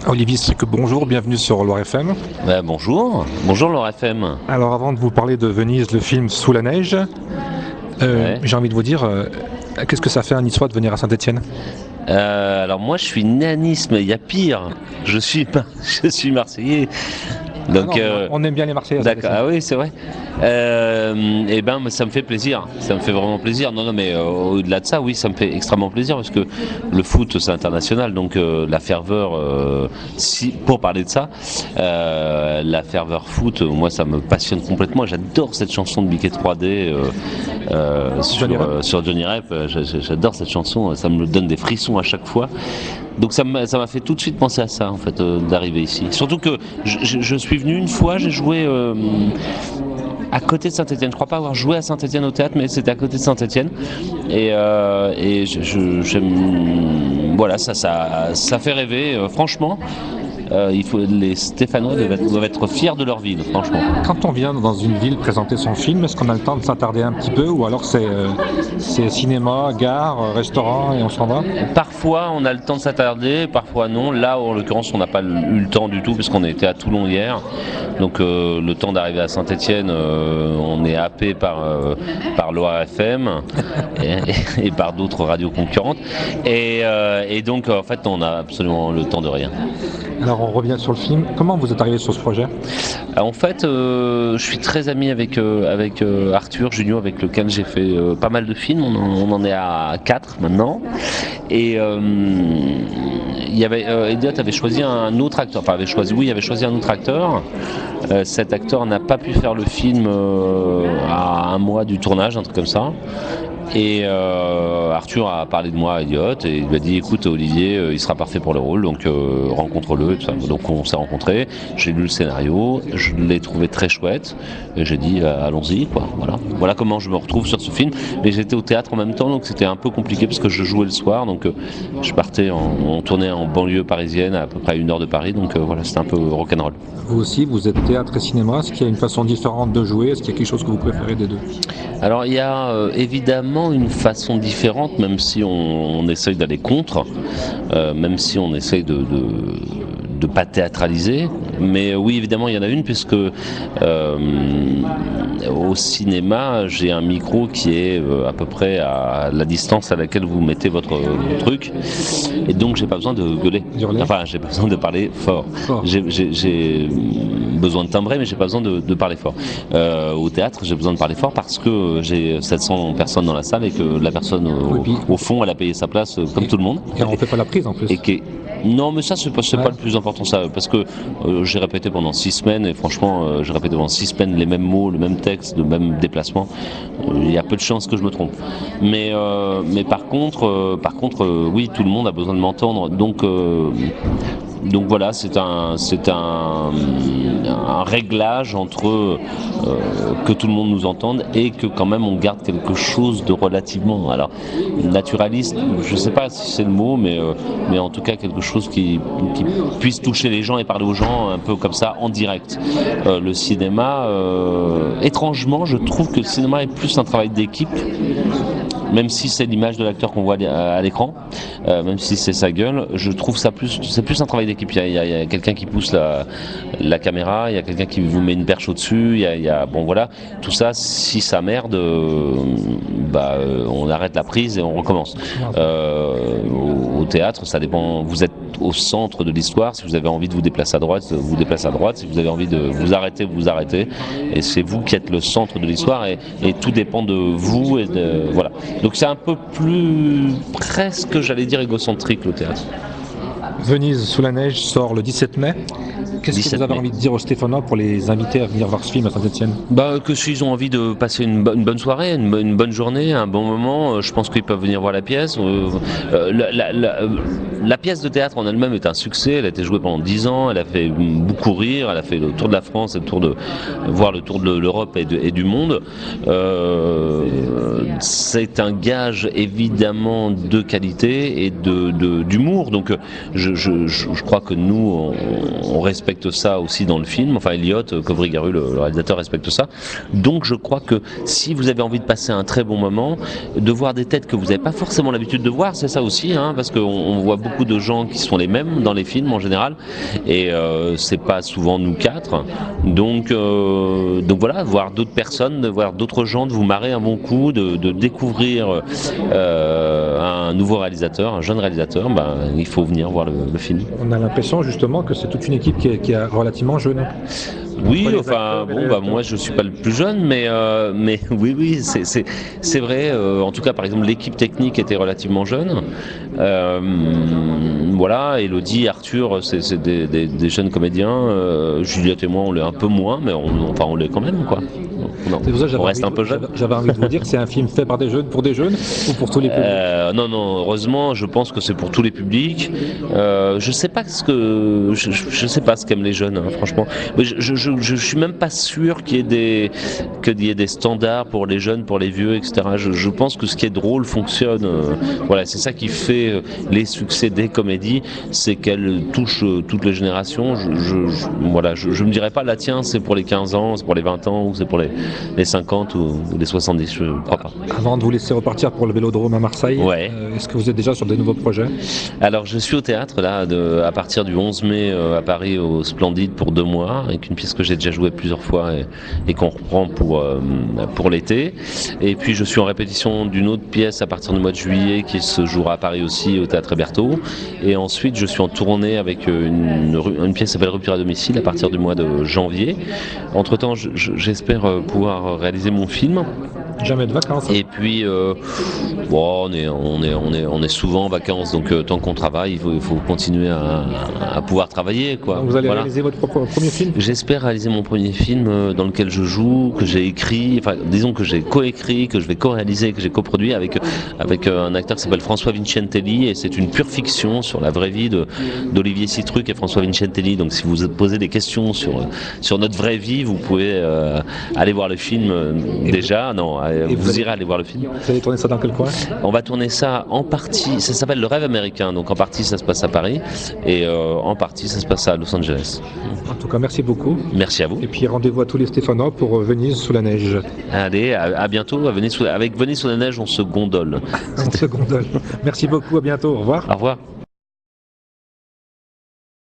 Olivier Strick, bonjour, bienvenue sur Loire FM. Bonjour Loire FM. Alors avant de vous parler de Venise, le film Sous la neige, Ouais. j'ai envie de vous dire, qu'est-ce que ça fait un Niçois de venir à Saint-Étienne? Alors moi je suis né à Nice, mais il y a pire. Je suis Marseillais. Donc, On aime bien les Marseillais à d'accord. Saint-Étienne. Ah oui, c'est vrai. Et ben, ça me fait plaisir. Ça me fait vraiment plaisir. Non, mais au-delà de ça, oui, ça me fait extrêmement plaisir parce que le foot, c'est international. Donc, la ferveur, pour parler de ça, la ferveur foot, moi, ça me passionne complètement. J'adore cette chanson de Biquet 3D sur Johnny Rep. J'adore cette chanson. Ça me donne des frissons à chaque fois. Donc ça m'a fait tout de suite penser à ça en fait d'arriver ici. Surtout que je suis venu une fois, j'ai joué à côté de Saint-Étienne. Je crois pas avoir joué à Saint-Étienne au théâtre, mais c'était à côté de Saint-Étienne. Et voilà, ça fait rêver. Franchement, les Stéphanois doivent être fiers de leur ville, franchement. Quand on vient dans une ville présenter son film, est-ce qu'on a le temps de s'attarder un petit peu ou alors c'est cinéma, gare, restaurant et on s'en va? Parfois on a le temps de s'attarder, parfois non. Là en l'occurrence on n'a pas eu le temps du tout parce qu'on était à Toulon hier. Donc le temps d'arriver à Saint-Étienne, on est happé par Loire FM et par d'autres radios concurrentes. Et donc en fait on a absolument le temps de rien. Alors on revient sur le film. Comment vous êtes arrivé sur ce projet? En fait, je suis très ami avec Arthur Junio, avec lequel j'ai fait pas mal de films. On en est à 4 maintenant. Et Elliot avait choisi un autre acteur. Enfin, avait choisi un autre acteur. Cet acteur n'a pas pu faire le film à un mois du tournage, un truc comme ça. Et Arthur a parlé de moi à Elliot et il m'a dit écoute Olivier, il sera parfait pour le rôle, donc rencontre-le et tout ça. Donc on s'est rencontrés, j'ai lu le scénario, je l'ai trouvé très chouette et j'ai dit allons-y quoi. Voilà comment je me retrouve sur ce film. Mais j'étais au théâtre en même temps, donc c'était un peu compliqué parce que je jouais le soir, donc je partais en tournée en banlieue parisienne à peu près à 1 heure de Paris, donc voilà, c'était un peu rock'n'roll. Vous aussi, vous êtes théâtre et cinéma. Est-ce qu'il y a une façon différente de jouer? Est-ce qu'il y a quelque chose que vous préférez des deux? Alors il y a évidemment une façon différente, même si on essaye d'aller contre, même si on essaye de pas théâtraliser, mais oui évidemment il y en a une puisque au cinéma j'ai un micro qui est à peu près à la distance à laquelle vous mettez votre truc et donc j'ai pas besoin de gueuler, enfin j'ai pas besoin de parler fort. J'ai besoin de timbrer mais j'ai pas besoin de parler fort. Au théâtre j'ai besoin de parler fort parce que j'ai 700 personnes dans la salle et que la personne au fond elle a payé sa place comme tout le monde. Et on fait pas la prise en plus. Non mais ça c'est pas le plus important ça, parce que j'ai répété pendant 6 semaines et franchement j'ai répété pendant 6 semaines les mêmes mots, le même texte, le même déplacement. Il y a peu de chances que je me trompe. Mais par contre oui tout le monde a besoin de m'entendre, donc voilà, c'est un réglage entre que tout le monde nous entende et que quand même on garde quelque chose de relativement, alors naturaliste, je sais pas si c'est le mot, mais en tout cas quelque chose qui puisse toucher les gens et parler aux gens un peu comme ça en direct. Le cinéma, étrangement, je trouve que le cinéma est plus un travail d'équipe. Même si c'est l'image de l'acteur qu'on voit à l'écran, même si c'est sa gueule, je trouve c'est plus un travail d'équipe. Il y a quelqu'un qui pousse la caméra, il y a quelqu'un qui vous met une perche au-dessus, bon voilà, tout ça, si ça merde, on arrête la prise et on recommence. Au théâtre, ça dépend, vous êtes au centre de l'histoire, si vous avez envie de vous déplacer à droite, vous déplacez à droite, si vous avez envie de vous arrêter, et c'est vous qui êtes le centre de l'histoire et tout dépend de vous et voilà. Donc c'est un peu plus, presque, j'allais dire, égocentrique le théâtre. Venise sous la neige sort le 17 mai. Qu'est-ce que vous avez envie de dire aux Stéphanois pour les inviter à venir voir ce film à Saint-Étienne? Que s'ils ont envie de passer une bonne soirée, une bonne journée, un bon moment, je pense qu'ils peuvent venir voir la pièce. La pièce de théâtre en elle-même est un succès, elle a été jouée pendant 10 ans, elle a fait beaucoup rire, elle a fait le tour de la France et le tour de l'Europe et du monde. C'est un gage évidemment de qualité et d'humour, donc je crois que nous on respecte respecte ça aussi dans le film. Enfin, Elliot Kovrigaru, le réalisateur, respecte ça. Donc je crois que si vous avez envie de passer un très bon moment, de voir des têtes que vous n'avez pas forcément l'habitude de voir, c'est ça aussi, parce qu'on voit beaucoup de gens qui sont les mêmes dans les films en général, et c'est pas souvent nous quatre. Donc voilà, voir d'autres personnes, de voir d'autres gens, de vous marrer un bon coup, de découvrir un nouveau réalisateur, un jeune réalisateur, il faut venir voir le film. On a l'impression justement que c'est toute une équipe qui est relativement jeune. Oui, enfin moi je suis pas le plus jeune, mais oui, c'est vrai. En tout cas, par exemple, l'équipe technique était relativement jeune. Voilà, Elodie, Arthur, c'est des jeunes comédiens. Juliette et moi, on l'est un peu moins, mais on l'est quand même, quoi. On reste un peu jeune. J'avais envie de vous dire, c'est un film fait par des jeunes, pour des jeunes, ou pour tous les publics? Non, heureusement, je pense que c'est pour tous les publics. Je sais pas ce qu'aiment les jeunes, franchement. Mais je suis même pas sûr qu'il y ait des standards pour les jeunes, pour les vieux, etc. Je pense que ce qui est drôle fonctionne. Voilà, c'est ça qui fait les succès des comédies, c'est qu'elles touchent toutes les générations. Je me dirais pas, la tiens, c'est pour les 15 ans, c'est pour les 20 ans, ou c'est pour les 50 ou les 70, je crois pas. Avant de vous laisser repartir pour le Vélodrome à Marseille, ouais. Est-ce que vous êtes déjà sur des nouveaux projets? Alors je suis au théâtre là, à partir du 11 mai à Paris au Splendide pour 2 mois, avec une pièce que j'ai déjà jouée plusieurs fois et qu'on reprend pour l'été. Et puis je suis en répétition d'une autre pièce à partir du mois de juillet qui se jouera à Paris aussi au Théâtre Hébertot. Et ensuite je suis en tournée avec une pièce qui s'appelle Rupture à domicile à partir du mois de janvier. Entre temps j'espère pouvoir réaliser mon film. Jamais de vacances. Et puis, on est souvent en vacances, donc tant qu'on travaille, il faut continuer à pouvoir travailler, quoi. Donc vous allez réaliser votre premier film? J'espère réaliser mon premier film dans lequel je joue, que j'ai écrit, enfin disons que j'ai coécrit, que je vais co-réaliser, que j'ai coproduit avec un acteur qui s'appelle François Vincentelli, et c'est une pure fiction sur la vraie vie d'Olivier Citruc et François Vincentelli. Donc si vous posez des questions sur notre vraie vie, vous pouvez aller voir le film déjà. Vous irez aller voir le film. Vous allez tourner ça dans quel coin? On va tourner ça en partie, ça s'appelle Le Rêve américain, donc en partie ça se passe à Paris et en partie ça se passe à Los Angeles. En tout cas, merci beaucoup. Merci à vous. Et puis rendez-vous à tous les Stéphanois pour Venise sous la neige. Allez, à bientôt. Avec Venise sous la neige, on se gondole. On se gondole. Merci beaucoup, à bientôt. Au revoir. Au revoir.